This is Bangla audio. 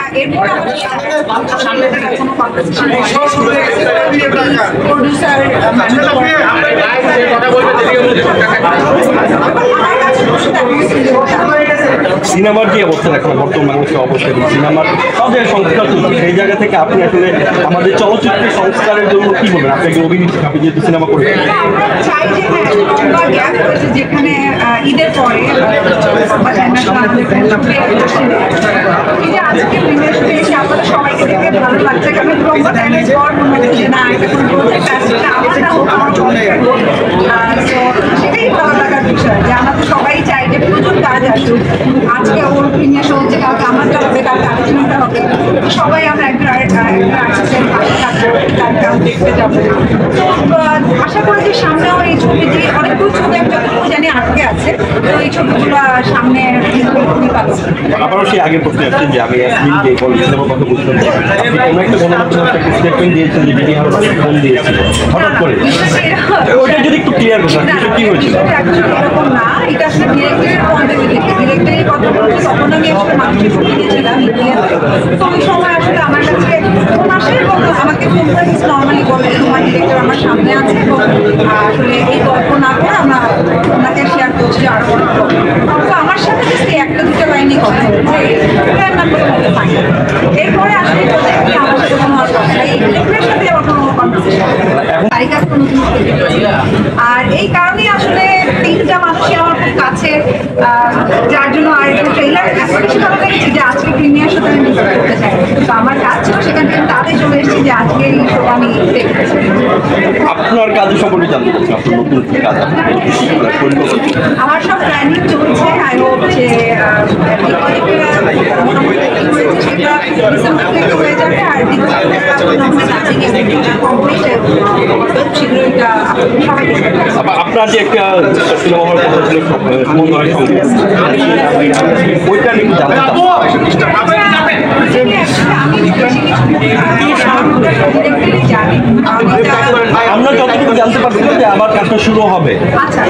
আমি এরপর সামনে থেকে কোনো কনভারসেশন প্রোডিউসার সিনেমার যে অবস্থা এখন বর্তমান বাংলাদেশের অবস্থা, সিনেমার সব জায়গায় সংস্কার চলছে, সেই জায়গা থেকে আপনি আসলে আমাদের চলচ্চিত্রের সংস্কারের জন্য কি বলবেন? আপনাকে অভিনেত্রী, আপনি যেহেতু সিনেমা করে আমরা চাই যে লম্বা গ্যাপ রয়েছে, যেখানে ঈদের পরে এই যে আজকে প্রিমিয়ার শুটে এসে আপনাদের সবাইকে দেখে ভালো লাগছে, কারণ লম্বা টাইমের পর মনে হচ্ছে যে না এটা কোনো প্রজেক্ট আছে, আলাদা হোক আমার সেটাই ভালো লাগার বিষয় যে আমরা তো সবাই চাই যে প্রচুর কাজ আসুক। আজকে ওর প্রিমিয়ার শো হচ্ছে, কাউকে আমারটা হবে, কাউকে আলোচনাটা হবে, সবাই আমরা একটা আর্টিস্টের পাশে থাকবো, তাকে দেখতে যাবো। তো আশা করি যে সামনেও এই ছবিটি অনেকগুলো ছবি আমি যতটুকু জানি আটকে আছে, তো এই ছবিগুলো সামনে খুবই পাচ্ছি। আপনারও সেই আগের প্রশ্নে আসছে যে আমি একদিন যে সিনেমার কথা বলছিলাম, আপনি কোনো একটা গণমাধ্যমে একটা স্টেটমেন্ট দিয়েছেন যে বিনি আরো ফোন দিয়েছিল হঠাৎ করে, ওইটা যদি একটু ক্লিয়ার করুন কি হয়েছিল? এরকম না, এটা আসলে ডিরেক্টরের পয়েন্ট অফ ভিউ থেকে ডিরেক্টরের কথা বলতে তখন আমি আসলে মানুষের ছবি দিয়েছিলাম। তো ওই সময় আসলে আমার কাছে মাসের মতো আমাকে ফোন করে নর্মালি বলে তোমার ডিরেক্টর আমার সামনে আছে এবং আসলে এই গল্প না করে আমরা ওনাকে শেয়ার করছি আরো অনেক গল্প। তো আমার সাথে জাস্ট একটা দুটো লাইনই কথা হয়েছে, এরপরে আসলে আমার সাথে কোনো এই ডিরেক্টরের সাথে আমার কোনো কনভারসেশন তারিকার কোনো আর এই কারণেই আসলে তিনটা মানুষই আমার খুব কাছে, যার জন্য আর একটু ট্রেলার এত বেশি ভালো লেগেছে যে আজকে প্রিমিয়ার সাথে আমি মিস করতে চাই। তো আমার কাজ ছিল সেখান থেকে তাদের চলে এসেছি যে আজকে এই শো আমি দেখতে চাই। আপনার কাজের সম্পর্কে জানতে চাচ্ছি, আপনার নতুন কাজ আমার সব প্ল্যানিং চলছে। আই হোপ যে ডিসেম্বর থেকে হয়ে যাবে, আর আপনার যে একটা সিনেমা হওয়ার কথা ছিল সমন্বয়ের সঙ্গে, ওইটা নিয়ে জানতে আমরা যতটুকু জানতে পারছিলাম যে আবার কাজটা শুরু হবে। আচ্ছা।